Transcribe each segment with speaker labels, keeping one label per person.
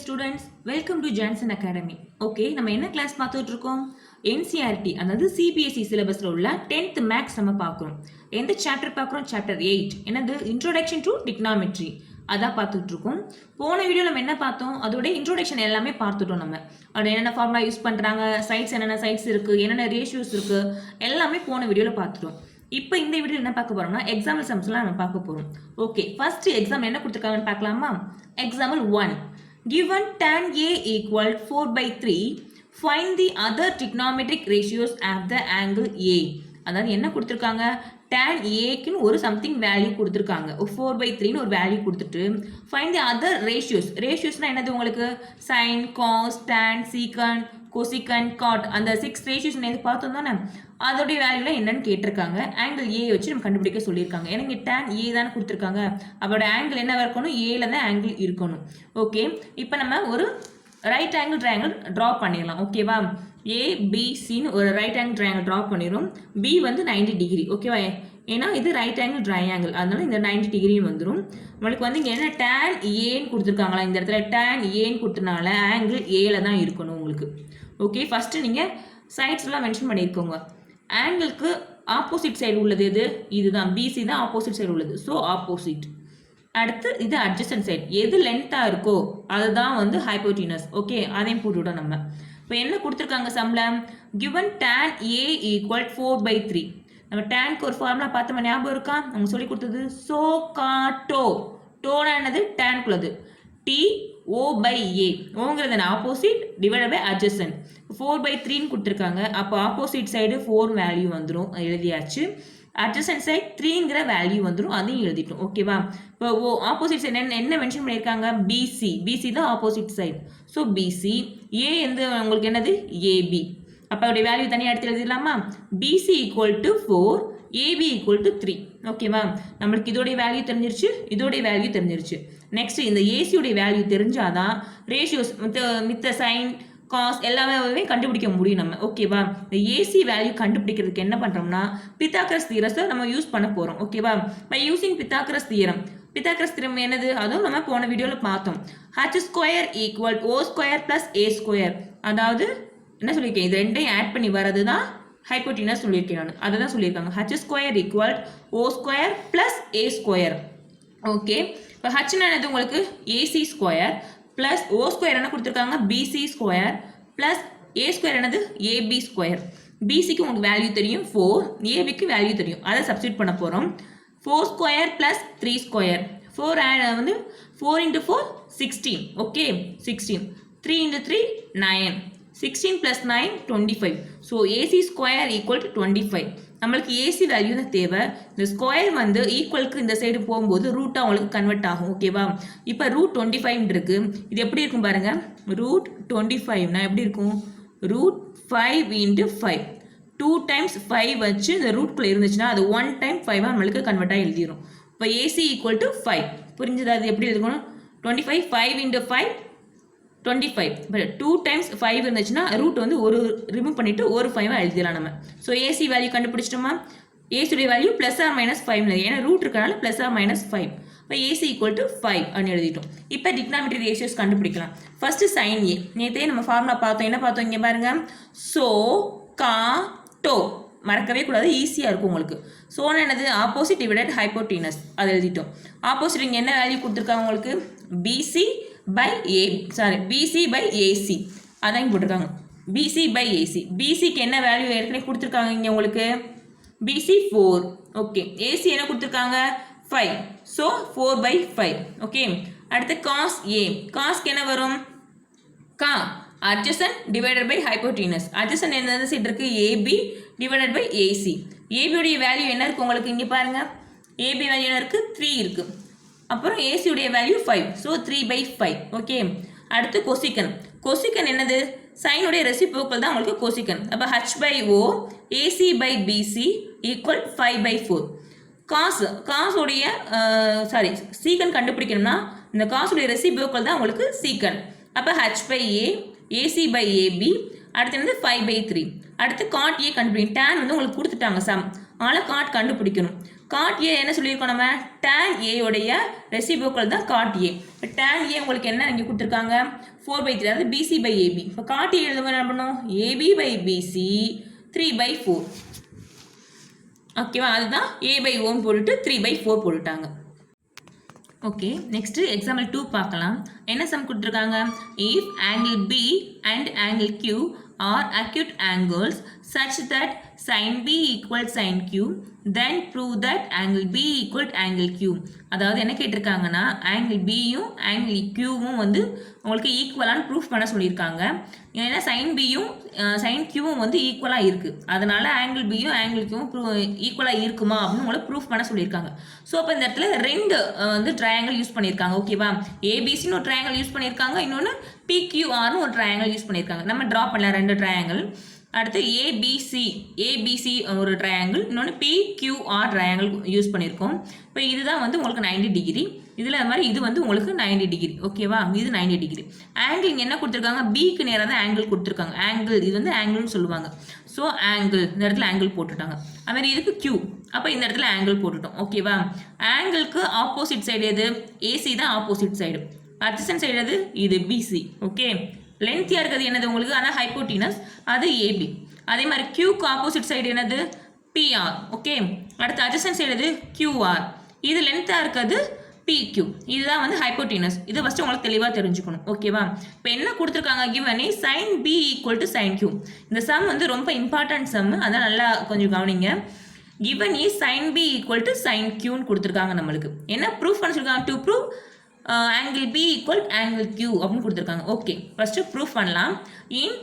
Speaker 1: students, welcome to Jansen Academy. Okay, நம்ம என்ன class பார்த்துட்டு இருக்கோம்? NCERT அதாவது CBSE சிலபஸ்ல உள்ள 10th மேக்ஸ் நம்ம பார்க்குறோம். எந்த சாப்டர் பார்க்குறோம்? சாப்டர் 8. என்னது? Introduction to டிக்னாமெட்ரி. அதான் பார்த்துட்டு இருக்கோம். போன வீடியோ நம்ம என்ன பார்த்தோம்? அதோட இன்ட்ரோடக்ஷன் எல்லாமே பார்த்துட்டோம் நம்ம. அதோட என்னென்ன ஃபார்முலா யூஸ் பண்ணுறாங்க, சைட்ஸ் என்னென்ன சைட்ஸ் இருக்குது, என்னென்ன ரேஷியோஸ் இருக்குது, எல்லாமே போன வீடியோவில் பார்த்துட்டோம். இப்போ இந்த வீடியோ என்ன பார்க்க போறோம்னா எக்ஸாம்பிள் சம்ஸ்லாம் நம்ம பார்க்க போகிறோம். ஓகே, ஃபர்ஸ்ட் எக்ஸாம் என்ன கொடுத்துருக்காங்கன்னு பார்க்கலாமா? Example 1. Given tan A equal 4/3, find the other trigonometric ratios of the angle A. அதாவது என்ன கொடுத்துருக்காங்க? tan Aக்குன்னு ஒரு சம்திங் வேல்யூ கொடுத்துருக்காங்க. 4/3ன்னு ஒரு வேல்யூ கொடுத்துட்டு find the other ratios. ரேஷியோஸ்னால் என்னது உங்களுக்கு? sin, cos, tan, secant, cosecant, cot அந்த 6 ரேஷியோஸ் எது பார்த்தோம் தானே, அதோடைய வேல்யூல என்னன்னு கேட்டிருக்காங்க. ஆங்கிள் ஏ வச்சு நம்ம கண்டுபிடிக்க சொல்லியிருக்காங்க. ஏன்னா இங்கே tan ஏ தானே கொடுத்துருக்காங்க, அதோட ஆங்கிள் என்ன இருக்கணும்? ஏல தான் ஆங்கிள் இருக்கணும். ஓகே, இப்போ நம்ம ஒரு ரைட் ஆங்கிள் ட்ரையாங்கிள் ட்ரா பண்ணிடலாம். ஓகேவா? ஏபிசின்னு ஒரு ரைட் ஆங்கிள் ட்ரையாங்கிள் ட்ரா பண்ணிடும். பி வந்து 90 டிகிரி. ஓகேவா? ஏன்னா இது ரைட் ஆங்கிள் ட்ரையாங்கிள், அதனால இந்த 90 டிகிரின்னு வந்துடும். நம்மளுக்கு வந்து இங்கே என்ன tan ஏன்னு கொடுத்துருக்காங்களா, இந்த இடத்துல tan ஏன்னு கொடுத்தனால ஆங்கிள் ஏல தான் இருக்கணும் உங்களுக்கு. ஓகே, ஃபஸ்ட்டு நீங்கள் சைட்ஸ்லாம் மென்ஷன் பண்ணியிருக்கோங்க. ஆங்கிளுக்கு ஆப்போசிட் சைடு உள்ளது எது? இதுதான், பிசி தான் ஆப்போசிட் சைடு உள்ளது. So opposite. அடுத்து இது அட்ஜஸ்டன்ட் சைடு, எது லென்த்தாக இருக்கோ அதுதான் வந்து ஹைப்போட்டினஸ். ஓகே, அதையும் போட்டுவிட்டோம் நம்ம. இப்போ என்ன கொடுத்துருக்காங்க சம்ல? கிவன் tan ஏ ஈக்குவல் 4/3. நம்ம டேனுக்கு ஒரு ஃபார்முலா பார்த்தோம், ஞாபகம் இருக்கா? நம்ம சொல்லி கொடுத்தது சோ கா டோ. டோனா என்னது? டேனுக்குள்ளது. T O by A. ஓங்கிறது ஆப்போசிட் டிவைட் பை அட்ஜஸ்டன்ட். 4/3ன்னு கொடுத்துருக்காங்க. அப்போ ஆப்போசிட் சைடு 4 வேல்யூ வந்துடும், எழுதியாச்சு. அட்ஜஸ்டன்ட் சைடு 3ங்கிற வேல்யூ வந்துடும், அதையும் எழுதிட்டோம். ஓகேவா? இப்போ ஆப்போசிட் சைடு என்ன மென்ஷன் பண்ணியிருக்காங்க? பிசி. பிசி தான் opposite side. So BC. A வந்து உங்களுக்கு என்னது? ஏபி. அப்போ அவருடைய வேல்யூ தனியாக எடுத்து எழுதிடலாமா? BC equal to 4, AB equal to 3. ஓகேவா? நம்மளுக்கு இதோடைய வேல்யூ தெரிஞ்சிருச்சு, இதோடைய வேல்யூ தெரிஞ்சிருச்சு. நெக்ஸ்ட் இந்த ஏசியோடைய வேல்யூ தெரிஞ்சாதான் ரேஷியோஸ் மித்த சைன் காஸ் எல்லாமே கண்டுபிடிக்க முடியும் நம்ம. ஓகேவா? இந்த ஏசி வேல்யூ கண்டுபிடிக்கிறதுக்கு என்ன பண்ணுறோம்னா பித்தாகரஸ் தியரத்தை நம்ம யூஸ் பண்ண போகிறோம். ஓகேவா? By using Pythagoras theorem. Pythagoras theorem என்னது? அதுவும் நம்ம போன வீடியோவில் பார்த்தோம். h² equal O² plus A². அதாவது என்ன சொல்லியிருக்கேன்? இது ரெண்டையும் ஆட் பண்ணி வர்றது தான் ஹைப்போட்டினஸ் சொல்லியிருக்கேன் நான். அதை தான் சொல்லியிருக்காங்க. h² equal O² plus A². Okay, இப்போ ஹச்னா என்னது உங்களுக்கு? AC² ப்ளஸ் O² என்ன கொடுத்துருக்காங்க? BC² ப்ளஸ் A² என்னது? AB². BCக்கு உங்களுக்கு வேல்யூ தெரியும் 4, ABக்கு வேல்யூ தெரியும், அதை சப்ஸ்டிட் பண்ண போகிறோம். 4² ப்ளஸ் 3². 4 வந்து 4 × 4 16. Okay, 16. 3 × 3 9. 16 + 9 25. So AC² equal to 25. நம்மளுக்கு ஏசி வேல்யூ தான் தேவை. இந்த ஸ்கொயர் வந்து ஈக்குவலுக்கு இந்த சைடு போகும்போது ரூட்டாக உங்களுக்கு கன்வெர்ட் ஆகும். ஓகேவா? இப்போ √25 இருக்கு. இது எப்படி இருக்கும் பாருங்க? √25 எப்படி இருக்கும்? √5 × 5. 2 டைம்ஸ் 5 வச்சு இந்த ரூட்குள்ளே இருந்துச்சுன்னா அது 1 டைம் 5 நம்மளுக்கு கன்வெர்ட் ஆகி எழுதிடும். இப்போ ஏசி ஈக்குவல் டு 5. புரிஞ்சுதா? அது எப்படி எழுதணும்? 25 5 × 5 25. இப்போ 2 டைம்ஸ் 5 இருந்துச்சுன்னா ரூட் வந்து ஒரு ரிமூவ் பண்ணிவிட்டு ஒரு 5 எழுதிடலாம் நம்ம. ஸோ ஏசி வேல்யூ கண்டுபிடிச்சிட்டோமா? ஏசியுடைய வேல்யூ +or-5 ஏன்னா ரூட் இருக்கனால +or-5. இப்போ ஏசி ஈக்குவல் டு 5 அப்படின்னு எழுதிட்டோம். இப்போ டிக்னாமெட்ரி ரேஷியோஸ் கண்டுபிடிக்கலாம். ஃபர்ஸ்ட் சைன் ஏ. நேற்றே நம்ம ஃபார்முலா பார்த்தோம். என்ன பார்த்தோம்? இங்கே பாருங்க, சோ கா டோ. மறக்கவே கூடாது, ஈஸியாக இருக்கும் உங்களுக்கு. சோனா என்னது? Opposite divided hypotenuse. அதை எழுதிட்டோம். ஆப்போசிட் இங்கே என்ன வேல்யூ கொடுத்துருக்காங்க உங்களுக்கு? BC by A, sorry BC by AC, அதான் இங்கே போட்டிருக்காங்க. BC by AC. பிசிக்கு என்ன வேல்யூ ஏற்கனவே கொடுத்துருக்காங்க இங்கே உங்களுக்கு? பிசி 4. ஓகே, ஏசி என்ன கொடுத்துருக்காங்க? 5. ஸோ 4/5. ஓகே, அடுத்து காஸ் ஏ. காஸ்க்கு என்ன வரும்? Cos adjacent divided by hypotenuse. Adjacent என்ன சைடு இருக்கு? AB divided by AC. ஏபியுடைய வேல்யூ என்ன இருக்குது உங்களுக்கு? இங்கே பாருங்க, ஏபி வேல்யூ என்ன இருக்குது? 3 இருக்குது. அப்புறம் ஏசியுடைய வேல்யூ 5. ஸோ 3/5. ஓகே, அடுத்து கொசிக்கன். கொசிக்கன் என்னது? சைனுடைய ரெசிப்ரோக்கல் தான் உங்களுக்கு கொசிக்கன். அப்போ h/O AC/BC ஈக்குவல் 5/4. காசுடைய சீக்கன் கண்டுபிடிக்கணும்னா இந்த காசுடைய ரெசிப்ரோக்கல் தான் உங்களுக்கு சீக்கன். அப்போ h/A AC/AB. அடுத்து என்னது? 5/3. அடுத்து காட் ஏ கண்டுபிடிக்கணும். டேன் வந்து உங்களுக்கு கொடுத்துட்டாங்க சம், அதனால் காட் கண்டுபிடிக்கணும். காட் ஏ என்ன சொல்லியிருக்கோம் நம்ம? tan ஏ உடைய ரெசிப்ரோக்கல் தான் காட் ஏ. இப்போ tan ஏ உங்களுக்கு என்ன இங்கே கொடுத்துருக்காங்க? 4/3 அதாவது BC by AB. இப்போ காட்டி எழுதும்போது என்ன பண்ணணும் AB by BC 3/4. ஓகேவா, அதுதான் A/O போட்டுட்டு 3/4 போட்டுட்டாங்க. ஓகே, நெக்ஸ்ட் எக்ஸாம்பிள் 2 பார்க்கலாம். என்ன சம் கொடுத்துருக்காங்க? If angle B and angle Q are acute angles such that sin B equals sin Q, then prove that angle B equal angle Q. அதாவது என்ன கேட்டிருக்காங்கன்னா angle பியும் ஆங்கிள் கியூவும் வந்து உங்களுக்கு ஈக்குவலான ப்ரூஃப் பண்ண சொல்லியிருக்காங்க. ஏன்னா சைன் பியும் சைன் கியூவும் வந்து ஈக்குவலாக இருக்குது, அதனால ஆங்கிள் பியும் ஆங்கிள் கியூவும் ஈக்குவலாக இருக்குமா அப்படின்னு உங்களை ப்ரூஃப் பண்ண சொல்லியிருக்காங்க. ஸோ அப்போ இந்த இடத்துல ரெண்டு வந்து ட்ரையாங்கிள் யூஸ் பண்ணியிருக்காங்க. ஓகேவா, ஏபிசின்னு ஒரு ட்ரையாங்கிள் யூஸ் பண்ணியிருக்காங்க, இன்னொன்று PQRனு ஒரு ட்ரையாங்கிள் யூஸ் பண்ணியிருக்காங்க. நம்ம ட்ரா பண்ணலாம் ரெண்டு ட்ரையாங்கிள். அடுத்து ஏபிசி ஒரு ட்ரையாங்கிள், இன்னொன்று PQR ட்ரையாங்கிள் யூஸ் பண்ணியிருக்கோம். இப்போ இதுதான் வந்து உங்களுக்கு 90 டிகிரி, இதில் அது மாதிரி இது வந்து உங்களுக்கு 90 டிகிரி. ஓகேவா, இது 90 டிகிரி. ஆங்கிள் இங்கே என்ன கொடுத்துருக்காங்க? பிக்கு நேராக தான் ஆங்கிள் கொடுத்துருக்காங்க. ஆங்கிள் இது வந்து ஆங்கிள்னு சொல்லுவாங்க. ஸோ ஆங்கிள் இந்த இடத்துல ஆங்கிள் போட்டுட்டாங்க. அதுமாதிரி இதுக்கு Q, அப்போ இந்த இடத்துல ஆங்கிள் போட்டுட்டோம். ஓகேவா, ஆங்கிளுக்கு ஆப்போசிட் சைடு எது? ஏசி தான் ஆப்போசிட் சைடு. அட்ஜசன்ட் சைடு எது? இது பிசி. ஓகே, லென்த்தியாக இருக்கிறது என்னது உங்களுக்கு? அதான் ஹைப்போட்டினஸ், அது ஏபி. அதே மாதிரி கியூக்கு ஆப்போசிட் சைடு என்னது? பிஆர். ஓகே, அடுத்து அட்ஜசன்ட் சைடு எது? கியூஆர். இது லென்த்தாக இருக்கிறது பிக்யூ. இதுதான் வந்து ஹைப்போட்டினஸ். இது ஃபஸ்ட்டு உங்களுக்கு தெளிவாக தெரிஞ்சுக்கணும். ஓகேவா, இப்போ என்ன கொடுத்துருக்காங்க? Given sine B equal to sine Q. இந்த சம் வந்து ரொம்ப இம்பார்ட்டன்ட் சம், அதான் நல்லா கொஞ்சம் கவனிங்க. Given sine B equal to sine கியூன்னு கொடுத்துருக்காங்க. நம்மளுக்கு என்ன ப்ரூஃப் பண்ண சொல்லியிருக்காங்க? To prove angle B equal angle Q அப்படின்னு கொடுத்துருக்காங்க. ஓகே, ஃபஸ்ட்டு ப்ரூஃப் பண்ணலாம். In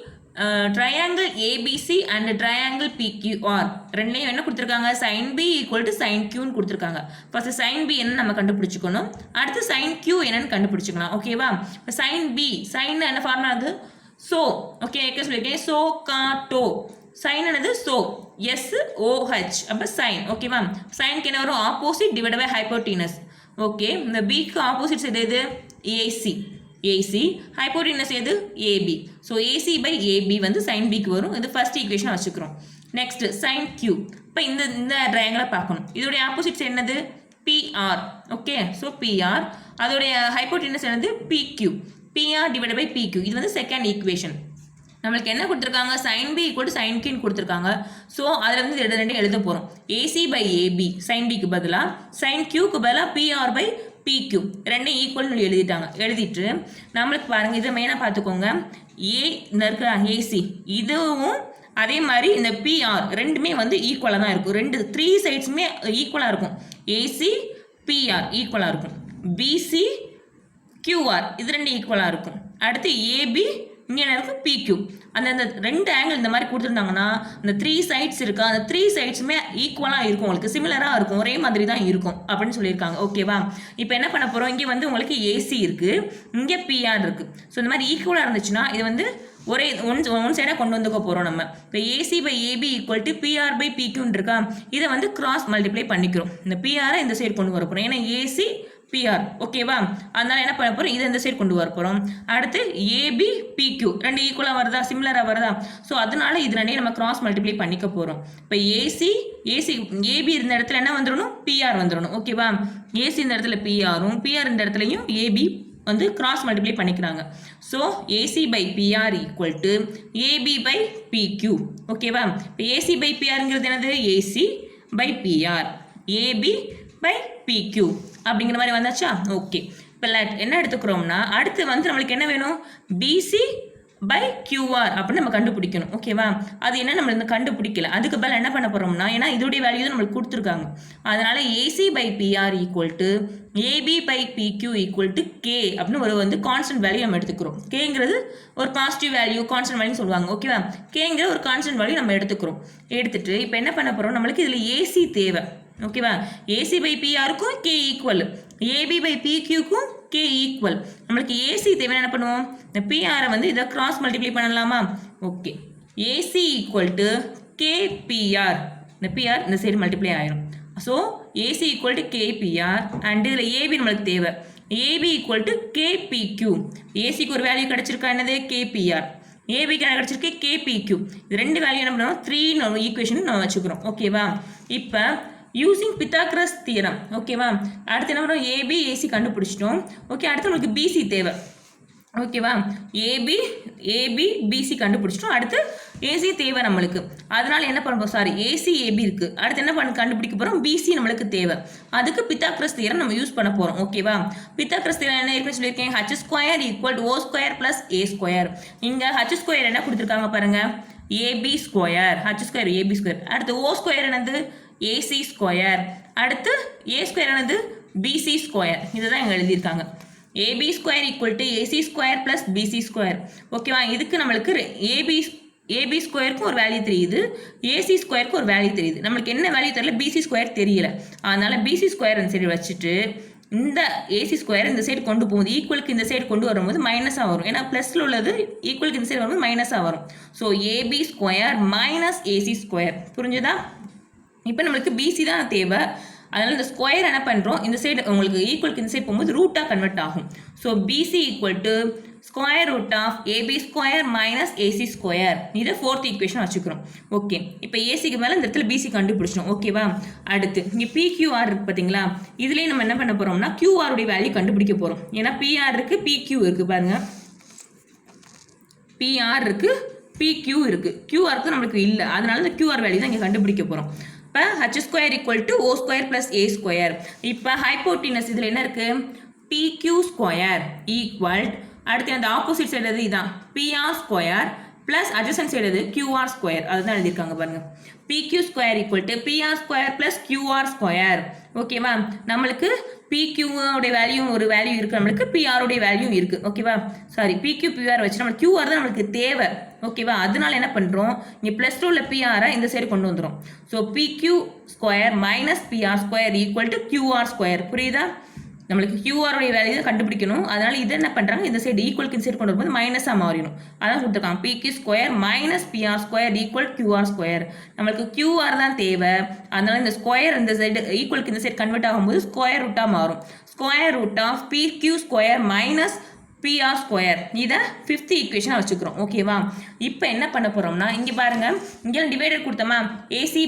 Speaker 1: triangle ABC and triangle PQR ரெண்டுலேயும் என்ன கொடுத்துருக்காங்க? Sine B equal to sine கியூன்னு கொடுத்துருக்காங்க. ஃபர்ஸ்ட் சைன் பி என்னன்னு நம்ம கண்டுபிடிச்சிக்கணும், அடுத்து சைன் கியூ என்னன்னு கண்டுபிடிச்சிக்கலாம். ஓகேவா, இப்போ சைன் பி, சைன் என்ன ஃபார்முலா? அது ஸோ. ஓகே, என்ன சொல்லியிருக்கேன்? சோ காட்டோ. சைன் என்னது? So SOH. அப்போ சைன். ஓகேவா, சைனுக்கு என்ன வரும்? Opposite divide by hypotenuse. Okay, இந்த பிக்கு ஆப்போசிட் சைடு எது? ஏசி. ஹைப்போட்டினஸ் எது? AB. So AC by AB வந்து சைன் பிக்கு வரும். இது ஃபர்ஸ்ட் ஈக்குவேஷன் வச்சுக்கிறோம். Next sine Q. இப்போ இந்த ட்ரையாங்கிளை பார்க்கணும். இதோடைய ஆப்போசிட்ஸ் என்னது? பிஆர். Okay, so PR. அதோடைய ஹைப்போட்டினஸ் என்னது? பிக்யூ. PR divide by PQ. இது வந்து செகண்ட் ஈக்குவேஷன். நம்மளுக்கு என்ன கொடுத்துருக்காங்க? Sine B equal to sine கியூன்னு கொடுத்துருக்காங்க. ஸோ அதில் வந்து ரெண்டு எழுத போகிறோம். ஏசி பை ஏபி சைன் பிக்கு பதிலாக, சைன் கியூக்கு பதிலாக பிஆர் பை பிக்யூ ரெண்டும் ஈக்குவல்னு எழுதிட்டாங்க. எழுதிட்டு நம்மளுக்கு பாருங்கள், இதை மெயினாக பார்த்துக்கோங்க. இந்த இருக்க ஏசி இதுவும் அதே மாதிரி இந்த பிஆர் ரெண்டுமே வந்து ஈக்குவலாக தான் இருக்கும். ரெண்டு 3 சைட்ஸுமே ஈக்குவலாக இருக்கும். ஏசி பிஆர் ஈக்குவலாக இருக்கும். பிசி கியூஆர் இது ரெண்டு ஈக்குவலாக இருக்கும். அடுத்து ஏபி இங்கே என்ன இருக்குது? பிக்யூ. அந்த ரெண்டு ஆங்கிள் இந்த மாதிரி கொடுத்துருந்தாங்கன்னா இந்த 3 சைட்ஸ் இருக்கா, அந்த 3 சைட்ஸுமே ஈக்குவலாக இருக்கும், உங்களுக்கு சிமிலராக இருக்கும், ஒரே மாதிரி தான் இருக்கும் அப்படின்னு சொல்லியிருக்காங்க. ஓகேவா, இப்போ என்ன பண்ண போகிறோம்? இங்கே வந்து உங்களுக்கு ஏசி இருக்குது, இங்கே பிஆர் இருக்குது. ஸோ இந்த மாதிரி ஈக்குவலாக இருந்துச்சுன்னா இது வந்து ஒரே ஒன் சைடாக கொண்டு வந்துக்க போகிறோம் நம்ம. இப்போ AC by AB equal to PR by பிக்யூன்னு இருக்கா, இதை வந்து கிராஸ் மல்டிப்ளை பண்ணிக்கிறோம். இந்த பிஆரை இந்த சைடு கொண்டு வர போகிறோம், ஏன்னா ஏசி பிஆர். ஓகேவா, அதனால என்ன பண்ண போகிறோம்? இதை இந்த சைடு கொண்டு வர போகிறோம். அடுத்து ஏபி பிக்யூ ரெண்டு ஈக்குவலாக வருதா, சிமிலராக வருதா? ஸோ அதனால இது ரெண்டையும் நம்ம கிராஸ் மல்டிப்ளை பண்ணிக்க போகிறோம். இப்போ ஏசி ஏபி இருந்த இடத்துல என்ன வந்துடணும்? பிஆர் வந்துடணும். ஓகேவா, ஏசி இந்த இடத்துல பிஆரும், பிஆர் இந்த இடத்துலையும் ஏபி வந்து கிராஸ் மல்டிப்ளை பண்ணிக்கிறாங்க. So AC by PR equal to AB by PQ. ஓகேவா, இப்போ ஏசி பை பிஆருங்கிறது என்னது? AC by PR, AB by PQ அப்படிங்கிற மாதிரி வந்தாச்சா? ஓகே, இப்போ என்ன எடுத்துக்கிறோம்னா அடுத்து வந்து நம்மளுக்கு என்ன வேணும்? பிசி பை கியூஆர் அப்படின்னு நம்ம கண்டுபிடிக்கணும். ஓகேவா, அது என்ன நம்ம இந்த கண்டுபிடிக்கல, அதுக்கு பதில் என்ன பண்ண போகிறோம்னா, ஏன்னா இதோடைய வேல்யூ தான் நம்மளுக்கு கொடுத்துருக்காங்க, அதனால AC by PR equal to AB by PQ equal to K அப்படின்னு ஒரு வந்து கான்ஸ்டன்ட் வேல்யூ நம்ம எடுத்துக்கிறோம். கேங்கிறது ஒரு பாசிட்டிவ் வேல்யூ, கான்ஸ்டன்ட் வேல்யூன்னு சொல்லுவாங்க. ஓகேவா, கேங்கிற ஒரு கான்ஸ்டன்ட் வேல்யூ நம்ம எடுத்துக்கிறோம். எடுத்துட்டு இப்போ என்ன பண்ண போகிறோம்? நம்மளுக்கு இதில் ஏசி தேவை. ஓகேவா, ஏசி பை பிஆருக்கும் கே ஈக்குவல், ஏபி பை பிக்யூக்கும் கே ஈக்குவல். நம்மளுக்கு ஏசி தேவை, என்ன பண்ணுவோம்? இந்த பிஆரை வந்து இதை கிராஸ் மல்டிப்ளை பண்ணலாமா? Okay, AC equal to K PR, இந்த பிஆர் இந்த சைடு மல்டிப்ளை ஆயிரும். So AC equal to K PR and இதில் ஏபி நம்மளுக்கு தேவை, AB equal to K PQ. ஏசிக்கு ஒரு வேல்யூ கிடச்சிருக்கா, என்னது? K PR. ஏபிக்கு என்ன கிடச்சிருக்கு? கே பிக்யூ. இது ரெண்டு வேல்யூ என்ன பண்ணுவோம்? 3 ஈக்குவேஷன் நம்ம வச்சுக்கிறோம். ஓகேவா, இப்போ யூசிங் பித்தாகரஸ் தியரம். ஓகேவா, அடுத்து என்ன வரும்? ஏபி ஏசி கண்டுபிடிச்சிட்டோம். ஓகே, அடுத்து உங்களுக்கு பிசி தேவை. ஓகேவா? ஏபி பிசி கண்டுபிடிச்சிட்டோம். அடுத்து ஏசி தேவை நம்மளுக்கு. அதனால என்ன பண்ணுறோம், சாரி ஏசி ஏபி இருக்குது. அடுத்து என்ன கண்டுபிடிக்க போகிறோம், பிசி நம்மளுக்கு தேவை. அதுக்கு பித்தாகரஸ் தியரம் நம்ம யூஸ் பண்ண போகிறோம். ஓகேவா? பித்தாகரஸ் தியரம் என்ன ஏற்கனவே சொல்லியிருக்கேன், h square equal to O square plus A square. இங்கே h ஸ்கொயர் என்ன கொடுத்துருக்காங்க பாருங்க, AB square, h square AB square. அடுத்து ஓ ஸ்கொயர் என்னது, ஏசி ஸ்கொயர். அடுத்து ஏ ஸ்கொயர் என்னது, பிசி ஸ்கொயர். இதுதான் இங்கே எழுதியிருக்காங்க. AB square equal to AC square plus BC square. ஓகேவா? இதுக்கு நம்மளுக்கு ஏபி ஸ்கொயருக்கு ஒரு வேல்யூ தெரியுது, ஏசி ஸ்கொயருக்கு ஒரு வேல்யூ தெரியுது. நம்மளுக்கு என்ன வேல்யூ தெரியல, பிசி ஸ்கொயர் தெரியல. அதனால பிசி ஸ்கொயர் இந்த சைடு வச்சுட்டு இந்த ஏசி ஸ்கொயர் இந்த சைடு கொண்டு போகுது, ஈக்குவலுக்கு இந்த சைடு கொண்டு வரும்போது மைனஸாக வரும். ஏன்னா ப்ளஸில் உள்ளது ஈக்குவலுக்கு இந்த சைடு வரும்போது மைனஸாக வரும். So AB square minus AC square. புரிஞ்சுதா? இப்போ நம்மளுக்கு பிசி தான் தேவை. அதனால இந்த ஸ்கொயர் என்ன பண்ணுறோம், இந்த சைடு உங்களுக்கு ஈக்குவலுக்கு இந்த சைடு போகும்போது ரூட்டாக கன்வெர்ட் ஆகும். So BC equal to square root of AB square minus AC square. இதை ஃபோர்த் ஈக்குவேஷன் வச்சுக்கிறோம். ஓகே, இப்போ ஏசிக்கு மேலே இந்த இடத்துல பிசி கண்டுபிடிச்சோம். ஓகேவா? அடுத்து இங்கே பிக்யூஆர் இருக்குது பார்த்தீங்களா, இதுலேயே நம்ம என்ன பண்ண போகிறோம்னா கியூஆருடைய வேல்யூ கண்டுபிடிக்க போகிறோம். ஏன்னா பிஆர் இருக்குது, பிக்யூ இருக்குது பாருங்க, பிஆர் இருக்குது, பிக்யூ இருக்குது. கியூஆருக்கு நம்மளுக்கு இல்லை, அதனால இந்த கியூஆர் வேல்யூ தான் இங்கே கண்டுபிடிக்க போகிறோம். இப்போ h square equal to O square plus A square. இப்போ ஹைப்போட்டினஸ் இதில் என்ன இருக்குது, பிக்யூ ஸ்கொயர் ஈக்குவல், அடுத்து அந்த ஆப்போசிட் சைடு எது இதான் PR square plus adjacent side எது கியூஆர் ஸ்கொயர். அதுதான் எழுதியிருக்காங்க பாருங்க. PQ square equal to PR square plus QR square. ஓகேவா? நம்மளுக்கு பிக்யூவோடைய வேல்யூ ஒரு வேல்யூ இருக்குது, நம்மளுக்கு பிஆருடைய வேல்யூ இருக்குது. ஓகேவா? சாரி பிக்யூ பிஆர் வச்சு நம்ம கியூஆர் தான் நம்மளுக்கு தேவை. ஓகேவா? அதனால என்ன பண்ணுறோம், இங்கே ப்ளஸ் டூ உள்ள பிஆரை இந்த சைடு கொண்டு வந்துடும். So PQ square minus PR square equal to QR square. புரியுதா? நம்மளுக்கு கியூஆருடைய வேல்யூ தான் கண்டுபிடிக்கணும். அதனால இதை என்ன பண்ணுறாங்க, இந்த சைடு ஈக்குவலுக்கு இந்த சைடு கொண்டு வரும்போது மைனஸாக மாறிடும். அதான் கொடுத்துருக்காங்க PQ square minus PR square equal QR square. நம்மளுக்கு கியூஆர் தான் தேவை. அதனால இந்த ஸ்கொயர் இந்த சைடு ஈக்குவலுக்கு இந்த சைடு கன்வெர்ட் ஆகும்போது ஸ்கொயர் ரூட்டாக மாறும். Square root of PQ square minus PR square. இதை ஃபிஃப்த் ஈக்குவேஷனாக வச்சுக்கிறோம். ஓகேவா? இப்போ என்ன பண்ண போகிறோம்னா இங்கே பாருங்கள், இங்கே டிவைடட் கொடுத்தோமா, AC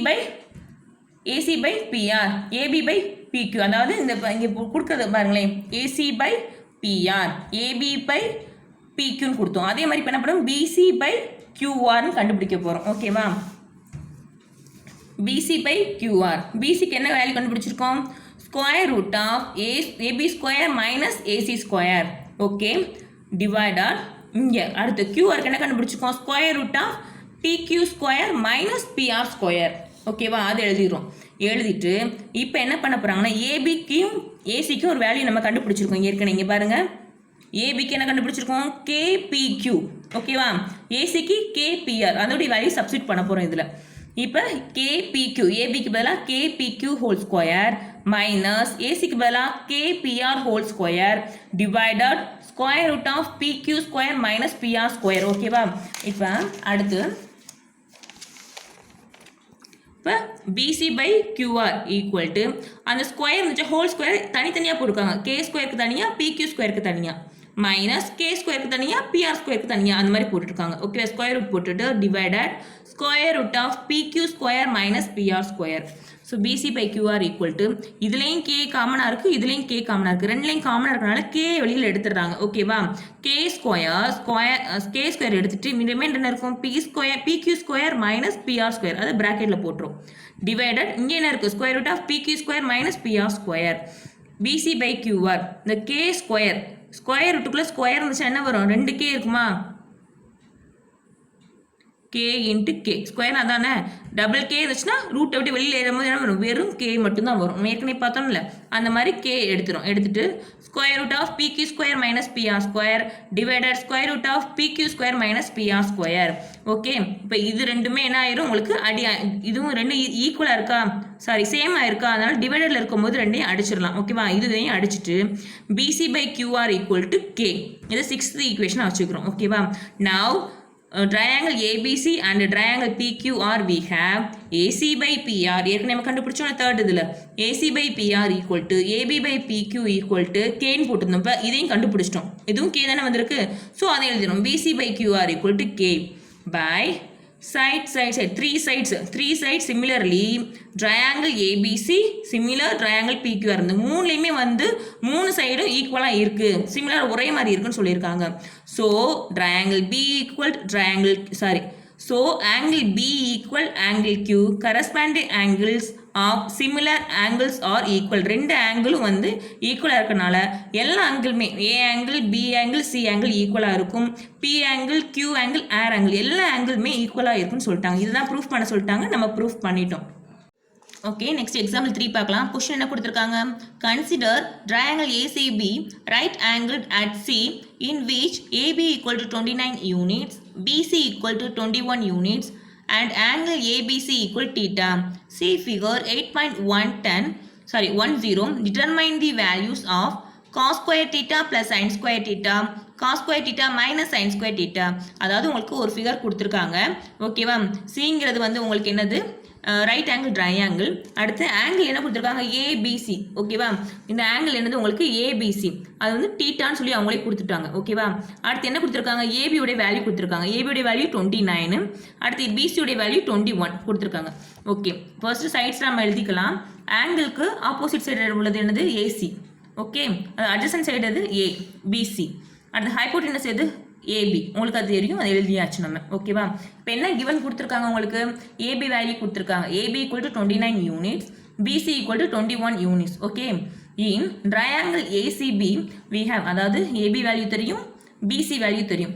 Speaker 1: by PR, AB by PQ. அதாவது இந்த இங்கே கொடுக்குறது பாருங்களேன், AC by PR, AB by பிக்யூன்னு கொடுத்தோம். அதே மாதிரி இப்போ என்ன பண்ணுறோம், பிசி பை கியூஆர்னு கண்டுபிடிக்க போகிறோம். ஓகேவா? BC by QR. பிசிக்கு என்ன வேல்யூ கண்டுபிடிச்சிருக்கோம், square root of AB square minus AC square. Okay, divided இங்கே அடுத்து கியூஆருக்கு என்ன கண்டுபிடிச்சிருக்கோம், square root of PQ square minus PR square. ஓகேவா? அது எழுதிடுறோம். எழுதிட்டு இப்போ என்ன பண்ண போகிறாங்கன்னா ஏபிக்கும் ஏசிக்கும் ஒரு வேல்யூ நம்ம கண்டுபிடிச்சிருக்கோம் ஏற்கனவே. இங்கே பாருங்கள், ஏபிக்கு என்ன கண்டுபிடிச்சிருக்கோம், கேபிக்யூ. ஓகேவா? ஏசிக்கு கேபிஆர், அதோடைய வேல்யூ சப்ஸ்டிட் பண்ண போகிறோம் இதில். இப்போ கேபிக்யூ, ஏபிக்கு பதிலாக கேபிக்யூ ஹோல் ஸ்கொயர் மைனஸ் ஏசிக்கு பதிலாக KPR whole square divided square root of PQ square minus PR square. ஓகேவா? இப்போ அடுத்து இப்போ BC by QR equal to அந்த ஸ்கொயர் இருந்துச்சு, ஹோல் ஸ்கொயர் தனித்தனியாக போட்டிருக்காங்க, கே ஸ்கொயருக்கு தனியாக பிக்யூ ஸ்கொயருக்கு தனியாக மைனஸ் கே ஸ்கொயருக்கு தனியாக பிஆர் ஸ்கொயருக்கு தனியாக அந்த மாதிரி போட்டுருக்காங்க. ஓகே, ஸ்கொயர் ரூட் போட்டுட்டு divided square root of PQ square minus PR square. So BC by QR equal to இதுலேயும் கே காமனாக இருக்குது, இதுலேயும் கே காமனாக இருக்குது, ரெண்டுலேயும் காமனாக இருக்கிறனால கே வெளியில் எடுத்துடுறாங்க. ஓகேவா? கே ஸ்கொயர் எடுத்துட்டு ரிமைண்டர் என்ன இருக்கும், PQ square minus PR square, அது ப்ராக்கெட்டில் போட்டுரும். டிவைடட் இங்கே என்ன இருக்குது, square root of PQ square minus PR square. BC by QR இந்த கே ஸ்கொயர் ரூட்டுக்குள்ளே ஸ்கொயர் இருந்துச்சுன்னா என்ன வரும், 2k இருக்குமா, k இன்ட்டு கே ஸ்கொயர் அதானே. டபுள் கே இருந்துச்சுன்னா ரூட்டை விட்டு வெளியில் ஏறும்போது என்ன வரும், வெறும் கே மட்டும்தான் வரும். ஏற்கனவே பார்த்தோம்ல அந்த மாதிரி கே எடுத்துட்டு square root of PQ square minus PR square divided square root of PQ square minus PR square. Okay, இப்போ இது ரெண்டுமே என்ன ஆயிரும் உங்களுக்கு இதுவும் ரெண்டும் ஈக்குவலாக இருக்கா, சாரி சேமாக இருக்கா, அதனால டிவைடரில் இருக்கும்போது ரெண்டையும் அடிச்சிடலாம். ஓகேவா? இதுவையும் அடிச்சுட்டு BC by QR equal to K, இதை 6th ஈக்குவேஷனாக வச்சுக்கிறோம். ஓகேவா? Now triangle ABC and triangle PQR we have AC by PR ஏற்கனவே நம்ம கண்டுபிடிச்சோம் தேர்ட் இதில் AC by PR equal to AB by PQ equal to K ன்னு போட்டிருந்தோம். இப்போ இதையும் கண்டுபிடிச்சிட்டோம், இதுவும் K தானே வந்திருக்கு. ஸோ அதை எழுதிடும் BC by QR equal to K by side, three sides similarly triangle ABC similar triangle PQR இந்த மூணுலையுமே வந்து மூணு சைடும் ஈக்குவலாக இருக்கு சிமிலர் ஒரே மாதிரி இருக்குன்னு சொல்லியிருக்காங்க. So triangle B equal so angle B equal angle Q corresponding angles of similar angles are equal. ரெண்டு ஆங்கிளும் வந்து ஈக்குவலாக இருக்கனால எல்லா ஆங்கிளுமே A angle B angle C angle ஈக்குவலாக இருக்கும். P angle Q angle R angle எல்லா ஆங்கிளுமே ஈக்குவலாக இருக்குன்னு சொல்லிட்டாங்க. இதுதான் ப்ரூஃப் பண்ண சொல்லிட்டாங்க, நம்ம ப்ரூஃப் பண்ணிட்டோம். ஓகே, நெக்ஸ்ட் எக்ஸாம்பிள் 3 பார்க்கலாம். கொஸ்டின் என்ன கொடுத்துருக்காங்க? Consider triangle ACB right angled at C in which AB equal to 29 units, BC equal to 21 units and angle ABC equal theta. See figure 8.10. Determine the values of cos square theta plus sin square theta, cos square theta minus sin square theta. அதாவது உங்களுக்கு ஒரு figure கொடுத்துருக்காங்க. ஓகேவா? சிங்கிறது வந்து உங்களுக்கு என்னது? Right angle triangle. அடுத்து angle என்ன கொடுத்துருக்காங்க? ஏபிசி. ஓகேவா? இந்த ஆங்கிள் என்னது உங்களுக்கு ஏபிசி, அது வந்து டீட்டான்னு சொல்லி அவங்களே கொடுத்துட்டாங்க. ஓகேவா? அடுத்து என்ன கொடுத்துருக்காங்க? ஏபியோடைய வேல்யூ கொடுத்துருக்காங்க. ஏபியோடைய வேல்யூ 29, அடுத்து பிசியோடைய வேல்யூ 21 கொடுத்துருக்காங்க. ஓகே, ஃபர்ஸ்ட் சைட்ஸ் நம்ம எழுதிக்கலாம். ஆங்கிளுக்கு ஆப்போசிட் சைடு உள்ளது என்னது? ஏசி. ஓகே, அது அட்ஜசன்ட் சைடு அது ஏ பிசி. அடுத்து ஹைப்போட்டெனஸ் எது? ஏபி. உங்களுக்கு அது தெரியும், அது எழுதியாச்சு நம்ம. ஓகேவா? இப்போ என்ன கிவன் கொடுத்துருக்காங்க உங்களுக்கு? ஏபி வேல்யூ கொடுத்துருக்காங்க. AB equal to 29 units, BC equal to 21 units. Okay, in triangle ACB we have, அதாவது ஏபி வேல்யூ தெரியும், பிசி வேல்யூ தெரியும்.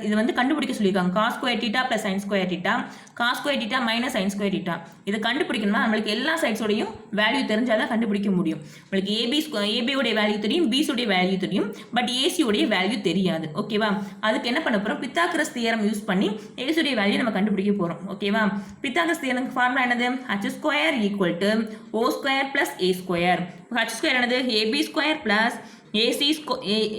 Speaker 1: இது வந்து கண்டுபிடிக்க சொல்லியிருக்காங்க. Cos square theta plus sine square theta, cos square theta minus sine square theta. இதை கண்டுபிடிக்கணும்னா நம்மளுக்கு எல்லா சைட்ஸோடையும் வேல்யூ தெரிஞ்சால் தான் கண்டுபிடிக்க முடியும். நம்மளுக்கு ஏபியோடைய வேல்யூ தெரியும், பிசியோடைய வேல்யூ தெரியும், பட் ஏசியோடைய வேல்யூ தெரியாது. ஓகேவா? அதுக்கு என்ன பண்ண போகிறோம்? பித்தாகரஸ் தியரம் யூஸ் பண்ணி ஏசியோடைய வேல்யூ நம்ம கண்டுபிடிக்க போகிறோம். ஓகேவா? பித்தாகரஸ் தியரம்க்கு ஃபார்முலா என்னது? h square equal to O square plus A square. h square என்னது? AB square plus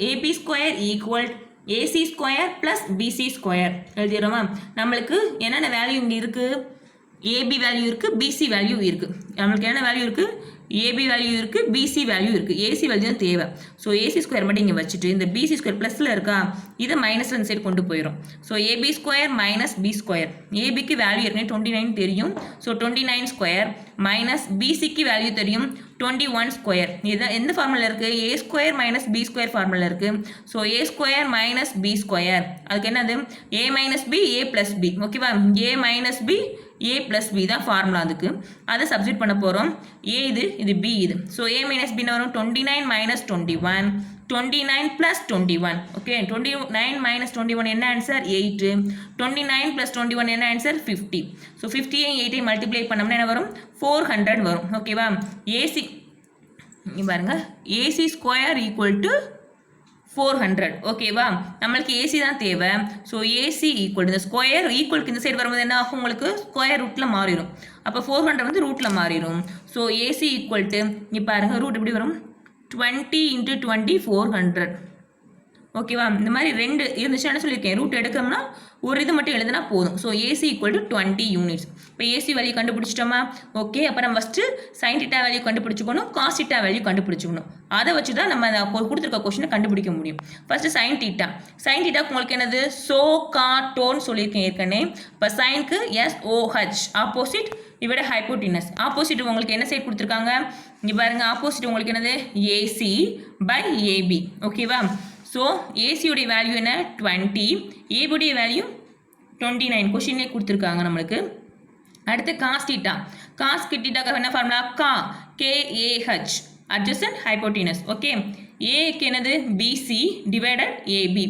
Speaker 1: AB square equal AC square plus BC square எழுதிடுறோமா? நம்மளுக்கு என்னென்ன வேல்யூ இங்கே இருக்குது? ஏபி வேல்யூ இருக்குது, பிசி வேல்யூ இருக்குது. நம்மளுக்கு என்ன வேல்யூ இருக்குது? ஏபி வேல்யூ இருக்குது, பிசி வேல்யூ இருக்குது. ஏசி வேல்யூ தான் தேவை. ஸோ ஏசி ஸ்கொயர் மட்டும் இங்கே வச்சுட்டு இந்த பிசி ஸ்கொயர் ப்ளஸில் இருக்கா, இதை மைனஸில் இந்த சைடு கொண்டு போயிடும். So AB square minus B square. ஏபிக்கு வேல்யூ ஏற்கனவே 29 தெரியும். ஸோ 29 ஸ்கொயர் மைனஸ் பிசிக்கு வேல்யூ தெரியும் 21 ஸ்கொயர். இதுதான் எந்த ஃபார்முலா இருக்குது? A square minus B square formula இருக்குது. So A square minus B square, அதுக்கு என்னது? A minus B A plus B. ஓகேவா? A minus B A plus B தான் ஃபார்முலா. அதுக்கு அதை சப்ஸ்டிட் பண்ண போகிறோம். ஏ இது பி இது. ஸோ ஏ மைனஸ் பின்னு வரும் 29 மைனஸ் 21, 29 ப்ளஸ் 21. ஓகே, 29 மைனஸ் 21 என்ன ஆன்சர்? 8. 29 ப்ளஸ் 21 என்ன ஆன்சர்? 50. ஸோ 50ஐயும் 8ஐயும் மல்டிப்ளை பண்ணோம்னா என்ன வரும்? 400 வரும். ஓகேவா? ஏசி இங்கே பாருங்க, ஏசி ஸ்கொயர் ஈக்குவல் டு 400. ஓகேவா? நம்மளுக்கு ஏசி தான் தேவை. ஸோ ஏசி ஈக்குவல் இந்த ஸ்கொயர் ஈக்குவலுக்கு இந்த சைடு வரும்போது என்ன ஆகும்? உங்களுக்கு ஸ்கொயர் ரூட்டில் மாறிடும். அப்போ 400 வந்து ரூட்டில் மாறிடும். ஸோ ஏசி ஈக்குவல் டு இங்கே பாருங்கள், ரூட் எப்படி வரும்? 20 × 20 400. ஓகேவா? இந்த மாதிரி ரெண்டு இருந்துச்சுன்னு சொல்லியிருக்கேன். ரூட் எடுக்கணும்னா ஒரு இது மட்டும் எழுதுனா போதும். So AC equal to 20 units. இப்போ ஏசி வேல்யூ கண்டுபிடிச்சிட்டோமா? ஓகே, அப்போ நம்ம ஃபஸ்ட்டு சைன் டீட்டா வேல்யூ கண்டுபிடிச்சிக்கணும், காஸ் டீட்டா வேல்யூ கண்டுபிடிச்சிக்கணும். அதை வச்சு தான் நம்ம கொடுத்துருக்க கொஸ்டினை கண்டுபிடிக்க முடியும். First sine theta. சைன் டீட்டாக்கு உங்களுக்கு என்னது? சோ காட்டோன்னு சொல்லியிருக்கேன் ஏற்கனவே. இப்போ சைனுக்கு SOH ஆப்போசிட் இவட ஹைப்போட்டினஸ். ஆப்போசிட் உங்களுக்கு என்ன சைட் கொடுத்துருக்காங்க? இங்கே பாருங்க, ஆப்போசிட் உங்களுக்கு என்னது? AC by AB. ஓகேவா? ஸோ ஏசியோடைய வேல்யூ என்ன? 20, ஏபியோடைய வேல்யூ 29 கொஷின்லேயே கொடுத்துருக்காங்க நம்மளுக்கு. அடுத்து காஸ் டீட்டா. காஸ் டீட்டாக்கு என்ன formula? KAH adjacent hypotenuse. Okay, ஏக்கு என்னது? BC divided AB.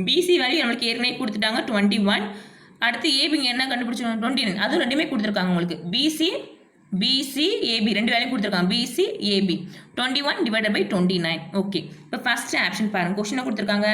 Speaker 1: BC value நம்மளுக்கு ஏற்கனவே கொடுத்துட்டாங்க 21. அடுத்து ஏபிங்க என்ன கண்டுபிடிச்சோம்? 29. அதுவும் ரெண்டுமே கொடுத்துருக்காங்க உங்களுக்கு. பிசி ஏபி ரெண்டு வேலையும் கொடுத்துருக்காங்க. BC AB 21 divided by 29. Okay, இப்போ ஃபர்ஸ்ட் ஆப்ஷன் பாருங்க. கொஸ்டினை கொடுத்துருக்காங்க.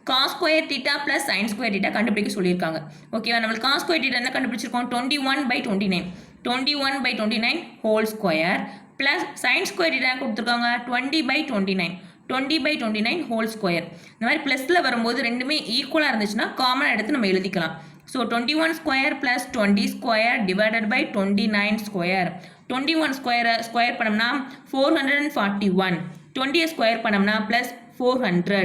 Speaker 1: Cos square theta plus sine square theta கண்டுபிடிக்க சொல்லியிருக்காங்க. ஓகேவா? நம்மளுக்கு காஸ் ஸ்கொயர் டீட்டா என்ன கண்டுபிடிச்சிருக்கோம்? 21/29. 21/29 whole square plus sine square theta கொடுத்துருக்காங்க 20/29. 20/29 ஹோல் ஸ்கொயர். இந்த மாதிரி ப்ளஸில் வரும்போது ரெண்டுமே ஈக்குவலாக இருந்துச்சுன்னா காமனாக எடுத்து நம்ம எழுதிக்கலாம். So 21 square plus 20 square divided by 29 square. 21 square பண்ணோம்னா 441. 20 ஸ்கொயர் பண்ணோம்னா ப்ளஸ் 400.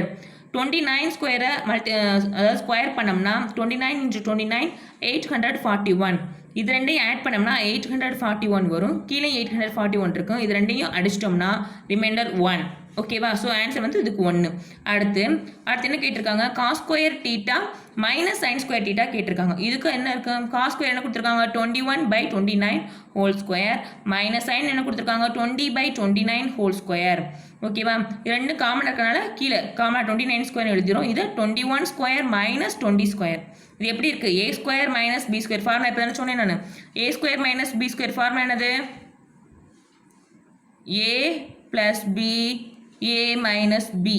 Speaker 1: 29 ஸ்கொயரை அதாவது ஸ்கொயர் பண்ணோம்னா 29 இன்ட்டு 29 841. இது ரெண்டையும் ஆட் பண்ணோம்னா 841 வரும். கீழே 841 இருக்கும். இது ரெண்டையும் அடிச்சிட்டோம்னா ரிமைண்டர் 1. ஓகேவா? ஸோ ஆன்சர் வந்து இதுக்கு 1. அடுத்து என்ன கேட்டிருக்காங்க? Cos square theta minus sine square theta கேட்டிருக்காங்க. இதுக்கு என்ன இருக்கு? காஸ் ஸ்கொயர் என்ன கொடுத்துருக்காங்க? 21/29 ஹோல் ஸ்கொயர் மைனஸ் சைன் என்ன கொடுத்துருக்காங்க? 20/29 ஹோல் ஸ்கொயர். ஓகேவா? ரெண்டு காமன் இருக்கனால கீழே காமன் 29 ஸ்கொயர் எழுதிடும். இது 21 ஸ்கொயர் மைனஸ் 20 ஸ்கொயர். இது எப்படி இருக்கு? A square minus B square formula இப்போ தானே சொன்னேன் நான். A square minus B square formula என்னது? A plus B A minus B,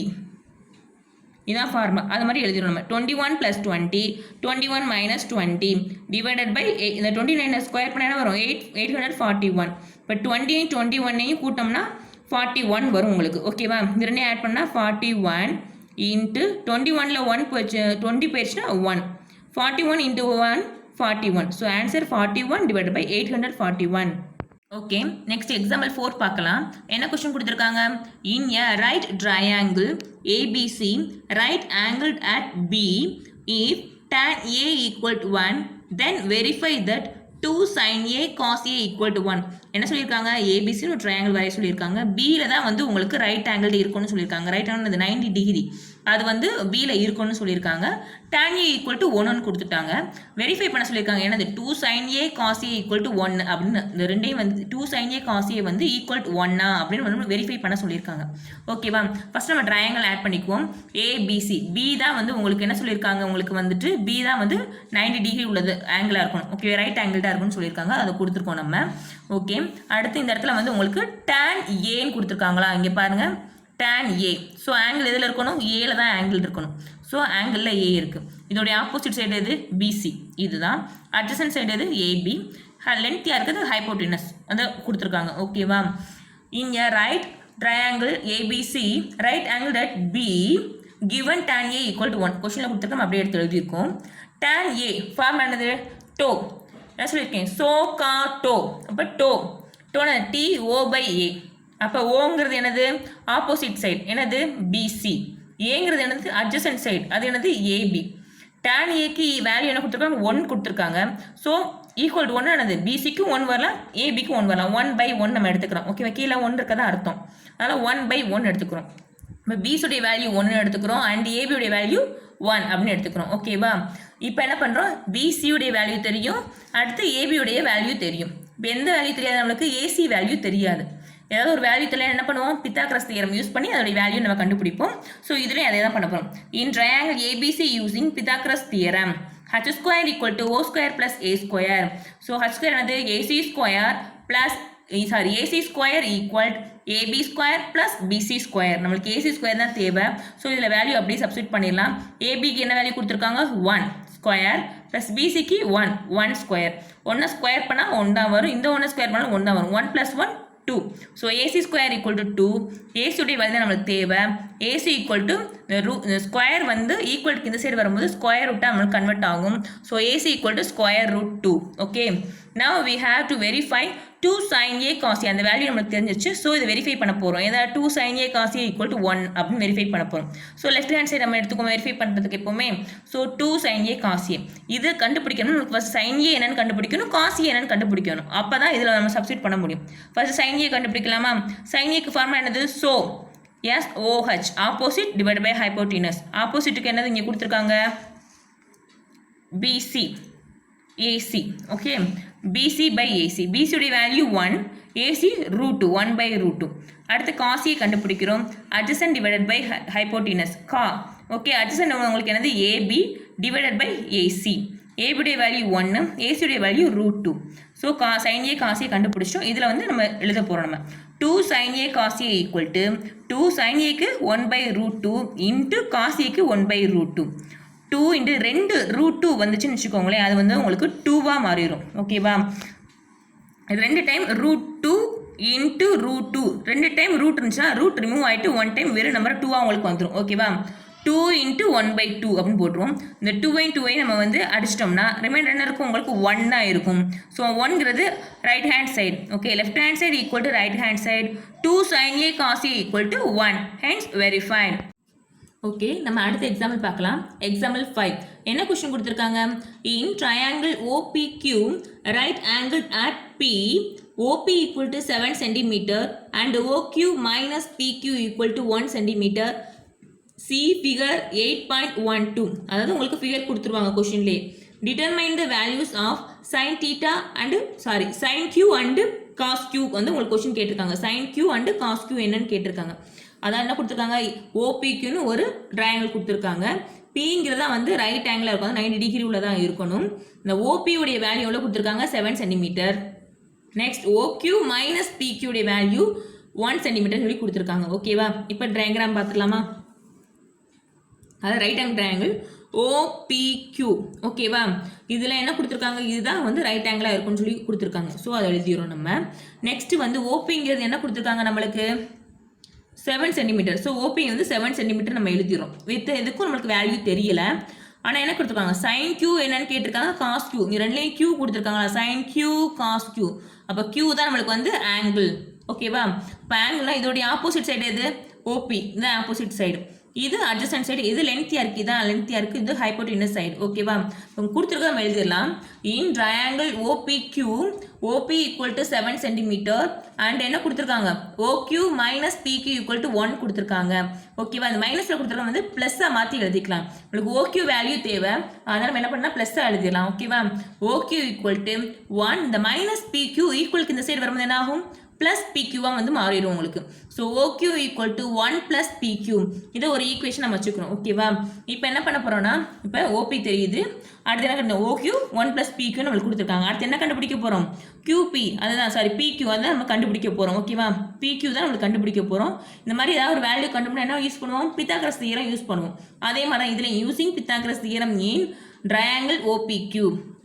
Speaker 1: இதான் ஃபார்முலா. அது மாதிரி எழுதிடும் நம்ம. 21 + 20 21 - 20 டிவைடட் பை இந்த 29 ஸ்கொயர் பண்ண என்ன வரும்? 841. இப்போ 20 21 கூட்டோம்னா 41 வரும் உங்களுக்கு. ஓகேவா? இது ரெண்டையும் ஆட் பண்ணால் 41 இன்ட்டு 21ல் 1 போச்சு, 20 போயிடுச்சுன்னா 1. 41 into 1 41. So answer 41 divided by 841. Okay, next example 4 பார்க்கலாம். என்ன கொஸ்டின் கொடுத்துருக்காங்க? In a right triangle ABC right angled at B if tan A equal to 1 then verify that 2 sin A cos A equal to 1. என்ன சொல்லியிருக்காங்க? ஏபிசின்னு ஒரு triangle வரைய சொல்லியிருக்காங்க. பியில் தான் வந்து உங்களுக்கு ரைட் ஆங்கிள் இருக்கும்னு சொல்லியிருக்காங்க. ரைட் ஆங்கிள் 90 டிகிரி அது வந்து பியில் இருக்கும்னு சொல்லியிருக்காங்க. tan A equal to 1 கொடுத்துட்டாங்க. வெரிஃபை பண்ண சொல்லியிருக்காங்க. என்னது? 2 sin A cos A equal to 1 அப்படின்னு இந்த ரெண்டையும் வந்து 2 sin A cos A வந்து ஈக்குவல் டு 1 அப்படின்னு வந்து வெரிஃபை பண்ண சொல்லியிருக்காங்க. ஓகேவா? ஃபர்ஸ்ட் நம்ம ட்ரையாங்கிள் ஆட் பண்ணிக்குவோம். ஏபிசி பி தான் வந்து உங்களுக்கு என்ன சொல்லியிருக்காங்க? உங்களுக்கு வந்துட்டு பி தான் வந்து 90 டிகிரி உள்ளது ஆங்கிளாக இருக்கணும். ஓகே, ரைட் ஆங்கிள்டாக இருக்கும்னு சொல்லியிருக்காங்க. அதை கொடுத்துருக்கோம் நம்ம. ஓகே, அடுத்து இந்த இடத்துல வந்து உங்களுக்கு tan ஏன்னு கொடுத்துருக்காங்களா? இங்கே பாருங்கள், tan A. ஸோ ஆங்கிள் எதில் இருக்கணும்? ஏல தான் ஆங்கிள் இருக்கணும். ஸோ ஆங்கிளில் ஏ இருக்குது. இதோடைய ஆப்போசிட் சைடு எது? பிசி. இதுதான். அட்ஜசன்ட் சைடு எது? ஏபி. லென்த்தியாக இருக்கிறது ஹைப்போட்டினஸ் அதை கொடுத்துருக்காங்க. ஓகேவா? In a right triangle ABC right angle at B given tan A equal to 1. கொஸ்டினில் கொடுத்துருக்கோம், அப்படியே எடுத்து எழுதியிருக்கோம். tan A ஃபார்ம் என்னது? டோ. என்ன சொல்லியிருக்கேன்? சோ கா டோ. அப்போ டோன TO/A. அப்போ ஓங்கிறது என்னது? Opposite side. என்னது? பிசி. ஏங்கிறது என்னது? Adjacent side. அது என்னது? ஏபி. tan ஏக்கு வேல்யூ என்ன கொடுத்துருக்காங்க? 1 கொடுத்துருக்காங்க. ஸோ ஈக்குவல் டு 1 என்னது? பிசிக்கு 1 வரலாம், ஏபிக்கு 1 வரலாம். 1/1 நம்ம எடுத்துக்கிறோம். ஓகேவா? கீழே 1 இருக்கதான் அர்த்தம். அதனால் 1/1 எடுத்துக்கிறோம். இப்போ பிசியுடைய வேல்யூ 1 எடுத்துக்கிறோம் அண்ட் ஏபியுடைய வேல்யூ 1 அப்படின்னு எடுத்துக்கிறோம். ஓகேவா? இப்போ என்ன பண்ணுறோம்? பிசியுடைய வேல்யூ தெரியும், அடுத்து ஏபியுடைய வேல்யூ தெரியும். இப்போ எந்த வேல்யூ தெரியாது நம்மளுக்கு? ஏசி வேல்யூ தெரியாது. ஏதாவது ஒரு வேல்யூ தெரியல என்ன பண்ணுவோம்? பித்தாகரஸ் தியரம் யூஸ் பண்ணி அதோடைய வேல்யூ நம்ம கண்டுபிடிப்போம். ஸோ இதுலேயும் அதே தான் பண்ண போகிறோம். இன் triangle ABC using Pythagoras theorem h square equal to o square plus a square. So h square என்னது? ac square plus AC square equal AB square plus BC square. நம்மளுக்கு AC square தான் தேவை. So இதில் value அப்படியே substitute பண்ணிடலாம். ABக்கு என்ன value கொடுத்துருக்காங்க? 1 square plus பிசிக்கு 1 ஸ்கொயர். 1 ஸ்கொயர் பண்ணால் 1 தான் வரும். இந்த 1 ஸ்கொயர் பண்ணால் 1 தான் வரும். 1 + 1 2. So AC square equal to 2. ஏசியுடைய வேல்யூ நம்மளுக்கு தேவை. AC ஈக்குவல் டு ஸ்கொயர் வந்து ஈக்குவலுக்கு இந்த சைடு வரும்போது ஸ்கொயர் ரூட்டாக நம்மளுக்கு கன்வெர்ட் ஆகும். So AC equal to √2. Okay, now we have to verify 2 sin A cos A. அந்த வேல்யூ நம்மளுக்கு தெரிஞ்சிச்சு. ஸோ இதை வெரிஃபை பண்ண போகிறோம். ஏதாவது 2 sin A cos A equal to 1 அப்படின்னு வெரிஃபை பண்ண போகிறோம். ஸோ லெஃப்ட் ஹேண்ட் சைடு நம்ம எடுத்துக்கோம் வெரிஃபை பண்ணுறதுக்கு எப்போவுமே. So 2 sin A cos A இது கண்டுபிடிக்கணும். நமக்கு ஃபஸ்ட் sin A என்னன்னு கண்டுபிடிக்கணும், cos A என்னன்னு கண்டுபிடிக்கணும். அப்போ தான் இதில் நம்ம சப்ஸ்டிட் பண்ண முடியும். ஃபர்ஸ்ட் sin A கண்டுபிடிக்கலாமா? sin Aக்கு ஃபார்முலா என்னது? So SOH opposite divide by hypotenuse. ஆப்போசிட்டுக்கு என்னது இங்கே கொடுத்துருக்காங்க? BC AC. Okay, BC by AC. BC உடைய வேல்யூ 1, AC √2, 1/√2. அடுத்து cos A கண்டுபிடிக்கிறோம். adjacent டிவைடட் பை ஹைப்போட்டினஸ் கா. ஓகே, adjacent உங்களுக்கு என்னது? AB divided by AC. AB உடைய வேல்யூ 1, AC உடைய value √2. So sin A cos A கண்டுபிடிச்சோம். இதில் வந்து நம்ம எழுத போகிறோம். நம்ம 2 sin A cos A equal to 2 sin Aக்கு 1/√2 இன்ட்டு cos Aக்கு 1/√2. 2 இன்ட்டு 2 √2 வந்துச்சுன்னு வச்சுக்கோங்களேன், அது வந்து உங்களுக்கு 2வாக மாறிடும். ஓகேவா? 2 டைம் √2 இன்ட்டு √2. 2 டைம் ரூட் இருந்துச்சுன்னா ரூட் ரிமூவ் ஆகிட்டு 1 டைம் வெறும் நம்பர் 2வாக உங்களுக்கு வந்துடும். ஓகேவா? 2 இன்ட்டு 1/2 அப்படின்னு போட்டுருவோம். இந்த 2 நம்ம வந்து அடிச்சிட்டோம்னா ரிமைண்டர் என்ன இருக்கும்? உங்களுக்கு 1 தான் இருக்கும். ஸோ 1ங்கிறது right hand side. Okay, left hand side equal to right hand side. 2 sin A cos A equal to 1. Hence verified. Okay, நம்ம அடுத்த எக்ஸாம்பிள் பார்க்கலாம். எக்ஸாம்பிள் 5 என்ன கொஸ்டின் கொடுத்துருக்காங்க? In triangle OPQ right angle at P OP equal to 7 cm and OQ minus PQ equal to 1 cm. See figure 8.12. அதாவது உங்களுக்கு figure கொடுத்துருவாங்க கொஸ்டின்லேயே. Determine the values of sin theta and sin Q and cos Q வந்து உங்களுக்கு question கேட்டிருக்காங்க. sin Q and cos Q என்னன்னு கேட்டிருக்காங்க. அதான் என்ன கொடுத்துருக்காங்க? OPQன்னு ஒரு ட்ரையாங்கிள் கொடுத்துருக்காங்க. Pங்கிறதா வந்து ரைட் ஆங்கிளாக இருக்கும், 90 டிகிரி உள்ளதான் இருக்கணும். இந்த OP உடைய வேல்யூ எவ்வளோ கொடுத்துருக்காங்க? 7 centimetre. Next OQ minus PQ உடைய வேல்யூ 1 சென்டிமீட்டர் சொல்லி கொடுத்துருக்காங்க. ஓகேவா? இப்போ ட்ரையாங்கிராம் பார்த்துடலாமா? அதாவது ரைட் ஆங்கிள் ட்ரையாங்கிள் OPQ. ஓகேவா? இதில் என்ன கொடுத்துருக்காங்க? இதுதான் வந்து ரைட் ஆங்கிளாக இருக்கும்னு சொல்லி கொடுத்துருக்காங்க. ஸோ அதை எழுதிடுறோம் நம்ம. நெக்ஸ்ட் வந்து OPங்கிறது என்ன கொடுத்துருக்காங்க நம்மளுக்கு? 7 சென்டிமீட்டர். ஸோ ஓபி வந்து 7 சென்டிமீட்டர் நம்ம எழுதிடுறோம். வித் எதுக்கும் நம்மளுக்கு வேல்யூ தெரியல. ஆனால் என்ன கொடுத்துருக்காங்க? சைன் கியூ என்னன்னு கேட்டிருக்காங்க, காஸ் கியூ. இங்கே ரெண்டுலேயும் கியூ கொடுத்துருக்காங்களா? Sine Q cos Q. அப்போ கியூ தான் நம்மளுக்கு வந்து ஆங்கிள். ஓகேவா? இப்போ ஆங்கிள்னா இதோடைய ஆப்போசிட் சைடு எது? ஓபி. இதுதான் ஆப்போசிட் சைடு. இது அட்ஜசன்ட் சைடு. இது லென்த்தியாக இருக்குது, இதான் லென்த்தியாக இருக்குது. இது ஹைப்போட்டினஸ் சைடு. ஓகேவா? கொடுத்துருக்க நம்ம எழுதிடலாம். இன் triangle OPQ OP equal to 7 centimetre and என்ன கொடுத்துருக்காங்க? OQ minus PQ equal to 1 கொடுத்துருக்காங்க. ஓகேவா? அந்த மைனஸில் கொடுத்துருக்காங்க வந்து ப்ளஸ்ஸாக மாற்றி எழுதிக்கலாம். உங்களுக்கு OQ வேல்யூ தேவை, அதனால் நம்ம என்ன பண்ணால் ப்ளஸ்ஸாக எழுதிடலாம். ஓகேவா? OQ equal to 1. இந்த மைனஸ் PQ ஈக்குவலுக்கு இந்த சைடு வரும்போது என்ன ஆகும்? ப்ளஸ் PQவாக வந்து மாறிடும் உங்களுக்கு. So OQ equal to 1 plus PQ. இதை ஒரு ஈக்குவேஷன் நம்ம வச்சுக்கிறோம். ஓகேவா? இப்போ என்ன பண்ண போகிறோம்னா, இப்போ OP தெரியுது. அடுத்து என்ன கண்டு OQ 1 ப்ளஸ் PQ நம்மளுக்கு கொடுத்துருக்காங்க. அடுத்து என்ன கண்டுபிடிக்க போகிறோம்? QP. அதுதான் PQ அதான் நம்ம கண்டுபிடிக்க போகிறோம். ஓகேவா? PQ தான் நம்மளுக்கு கண்டுபிடிக்க போகிறோம். இந்த மாதிரி ஏதாவது ஒரு வேல்யூ கண்டுபிடிச்சா என்ன யூஸ் பண்ணுவோம்? பித்தாகரஸ் தியரம் யூஸ் பண்ணுவோம். அதே மாதிரி தான் இதில் using Pythagoras theorem in triangle OPQ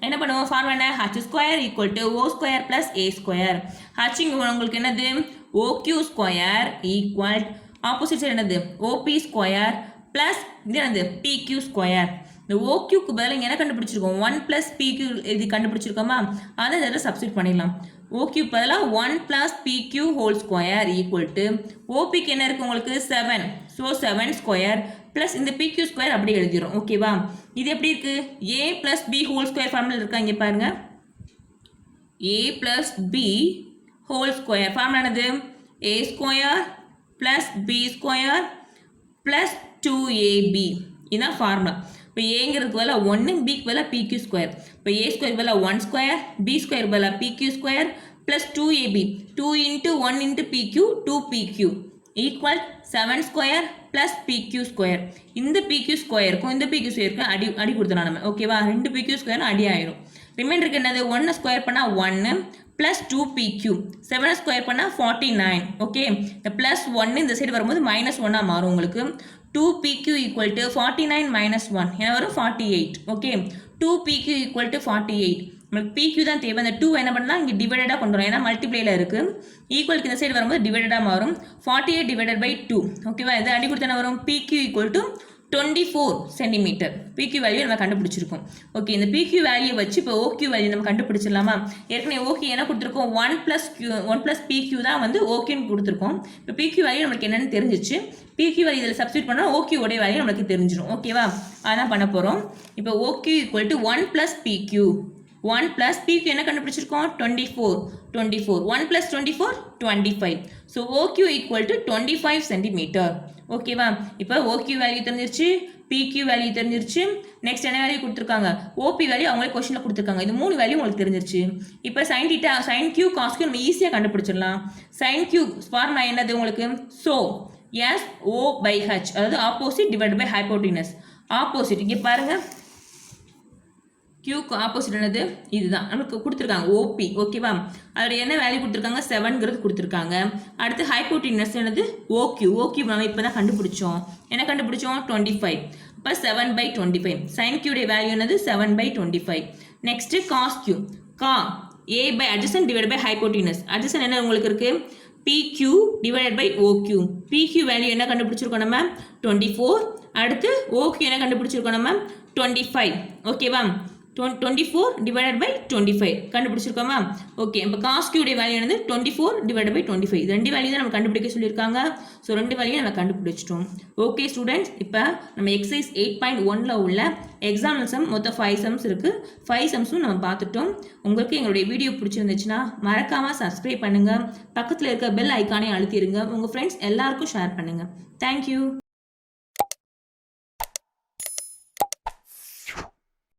Speaker 1: என்ன பண்ணுவோம்? ஃபார்முலா என்ன? h square equal to O square plus A square. ஹச்சிங் உங்களுக்கு என்னது? OQ square equal opposite side என்னது? OP ஸ்கொயர் ப்ளஸ் இது என்னது? PQ square. இந்த OQக்கு பதில் இங்கே என்ன கண்டுபிடிச்சிருக்கோம்? 1 ப்ளஸ் PQ இது கண்டுபிடிச்சிருக்கோமா? அதை இதில் சப்ஸ்டிட் பண்ணிடலாம். OQ பதிலாக 1 plus PQ whole square equal to OPக்கு என்ன இருக்குது உங்களுக்கு? 7. ஸோ 7 ஸ்கொயர் ப்ளஸ் இந்த PQ ஸ்கொயர் அப்படி எழுதிடும். ஓகேவா? இது எப்படி இருக்குது? A plus B whole square formula இருக்கா? இங்கே பாருங்க. A plus B whole square formula என்னது? A square plus B square plus 2AB. இதுதான் ஃபார்முலா. இப்போ ஏங்கிறதுக்கு பதிலாக 1, பிக்கு பதிலாக PQ ஸ்கொயர். இப்போ A ஸ்கொயர் பதிலாக 1 ஸ்கொயர், B ஸ்கொயர் பதிலாக PQ square plus 2AB. 2 into 1 into PQ 2PQ equal 7 square plus PQ square. இந்த PQ ஸ்கொயருக்கும் இந்த PQ ஸ்கொயருக்கும் அடி கொடுத்துடலாம் நம்ம. ஓகேவா? 2 PQ ஸ்கொயரும் அடி ஆயிரும். ரிமைண்டருக்கு என்னது? 1 ஸ்கொயர் பண்ணால் 1 ப்ளஸ் 2PQ. 7 ஸ்கொயர் பண்ணால் 49. ஓகே, இந்த ப்ளஸ் 1 இந்த சைடு வரும்போது மைனஸ் 1ஆக மாறும் உங்களுக்கு. 2PQ ஈக்குவல் டு 49 மைனஸ் 1 என்ன வரும்? 48. Okay, 2PQ equal to 48. நம்மளுக்கு PQ தான் தேவை. அந்த 2 என்ன பண்ணலாம்? இங்கே டிவைடடாக கொண்டு வரும், ஏன்னா மல்டிப்ளேயில் இருக்குது. ஈக்குவலுக்கு இந்த சைடு வரும்போது டிவைடடாக மாறும். 48 டிவைடட் பை 2. ஓகேவா? இது அடி கொடுத்தா என்ன வரும்? PQ equal to 24 centimetre. PQ value நம்ம கண்டுபிடிச்சிருக்கோம். ஓகே, இந்த PQ வேல்யூ வச்சு இப்போ OQ வேல்யூ நம்ம கண்டுபிடிச்சிடலாமா? ஏற்கனவே OQ என்ன கொடுத்துருக்கோம்? 1 ப்ளஸ் PQ தான் வந்து OQன்னு கொடுத்துருக்கோம். இப்போ PQ வேல்யூ நம்மளுக்கு என்னென்னு தெரிஞ்சிச்சு. PQ வேல்யூ இதில் சப்ஸ்டிட் பண்ணால் OQ உடைய வேல்யூ நம்மளுக்கு தெரிஞ்சிடும். ஓகேவா? அதான் பண்ண போகிறோம். இப்போ OQ equal to 1 plus PQ. 1 plus PQ என்ன கண்டுபிடிச்சிருக்கோம்? 24. 1 plus 24 25. So OQ equal to 25 centimetre. ஓகேவா? இப்போ OQ வேல்யூ தெரிஞ்சிருச்சு, PQ வேல்யூ தெரிஞ்சிருச்சு. நெக்ஸ்ட் என்ன வேல்யூ கொடுத்துருக்காங்க? OP வேல்யூ அவங்களே கொஸ்டினில் கொடுத்துருக்காங்க. இது 3 வேல்யூ உங்களுக்கு தெரிஞ்சிருச்சு. இப்போ sin θ, sin Q, cos Q நம்ம ஈஸியாக கண்டுபிடிச்சிடலாம். sin Q ஃபார்முலா என்னது உங்களுக்கு? ஸோ SO/H, அதாவது opposite divide by hypotenuse. Opposite இங்கே பாருங்கள், Qக்கு ஆப்போசிட் என்னது? இதுதான் நமக்கு கொடுத்துருக்காங்க OP. ஓகேவா? அதோட என்ன வேல்யூ கொடுத்துருக்காங்க? 7ங்கிறது கொடுத்துருக்காங்க. அடுத்து ஹைப்போட்டினஸ் என்னது? OQ நம்ம இப்போ தான் கண்டுபிடிச்சோம். என்ன கண்டுபிடிச்சோம்? 25. இப்போ 7/25. sin Q உடைய வேல்யூ என்னது? 7/25. Next cos Q. A by adjacent divide by hypotenuse. adjacent என்ன உங்களுக்கு இருக்கு? PQ divided by OQ. PQ value என்ன கண்டுபிடிச்சிருக்கோம் நம்ம? 24. அடுத்து OQ என்ன கண்டுபிடிச்சிருக்கோம் நம்ம? 25. ஓகேவா? 24 divided by 25 கண்டுபிடிச்சிருக்கோமா? ஓகே, இப்போ cos q உடைய வேல்யூ என்னது 24 divided by 25. இது ரெண்டு வேல்யூ தான் நம்ம கண்டுபிடிக்க சொல்லியிருக்காங்க. ஸோ ரெண்டு வேல்யூ நம்ம கண்டுபிடிச்சிட்டோம். ஓகே ஸ்டூடெண்ட்ஸ், இப்போ நம்ம எக்ஸசைஸ் 8.1ல உள்ள எக்ஸாம்பிள் சம் மொத்தம் 5 சம்ஸ் இருக்கு. 5 சம்ஸும் நம்ம பார்த்துட்டோம். உங்களுக்கு எங்களுடைய வீடியோ பிடிச்சிருந்துச்சுன்னா மறக்காம சப்ஸ்கிரைப் பண்ணுங்க, பக்கத்தில் இருக்க பெல் ஐக்கானே அழுத்திடுங்க, உங்க ஃப்ரெண்ட்ஸ் எல்லாருக்கும் ஷேர் பண்ணுங்க. தேங்க்யூ.